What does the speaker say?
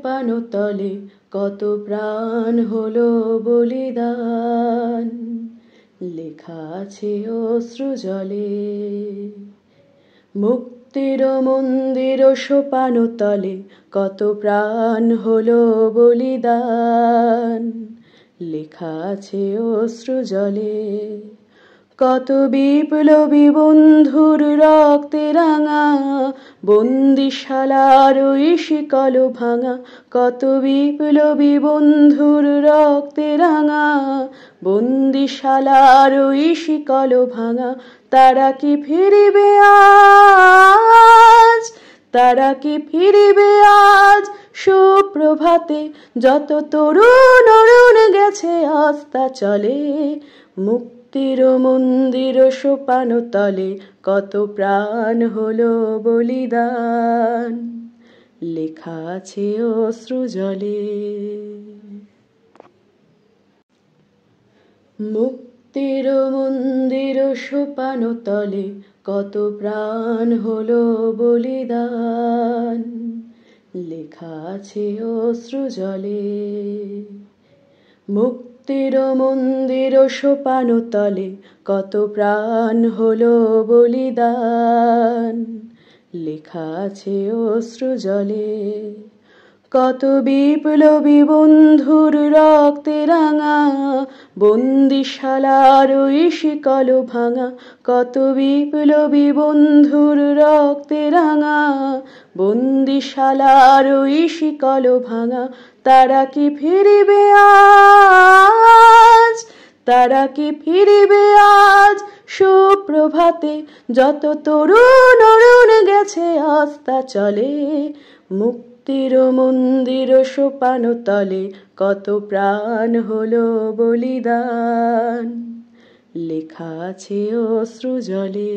সোপানো তলে কত প্রাণ হলো বলিদান, লেখা আছে অশ্রু জলে। মুক্তির মন্দির সোপানো তলে কত প্রাণ হলো বলিদান, লেখা আছে অশ্রু জলে। কত বিপ্লবী বন্ধুর রক্তে রাঙা বন্দিশালার ওই শিকল ভাঙা, কত বিপ্লবী বন্ধুর রক্তে রাঙা বন্দিশালার ওই শিকল ভাঙা। তারা কি ফিরিবে আজ, তারা কি ফিরিবে আজ সুপ্রভাতে, যত তরুণ অরুণ গেছে আস্থা চলে। মুক্তির মন্দির সোপানো তলে কত প্রাণ হলো বলিদান, লেখা আছে অশ্রু জলে। মুক্তির মন্দির সোপানো তলে কত প্রাণ হলো বলিদান, লেখা আছে অশ্রু জলে। মুক্তির মন্দির সোপানো তলে কত প্রাণ হলো বলিদান, লেখা আছে অশ্রু জলে। কত বিপ্লবী বন্ধুর রক্তে রাঙা বন্দিশালার ওই শিকল ভাঙা, কত বিপ্লবী বন্ধুর রক্তে রাঙা বন্দিশালার ওই শিকল ভাঙা। তারা কি ফিরিবে আজ, তারা কি ফিরিবে আজ সুপ্রভাতে, যত তরুণ অরুণ গেছে আস্থা চলে। মুক্তির মন্দির সোপানো তলে কত প্রাণ হলো বলিদান, লেখা আছে অশ্রু জলে।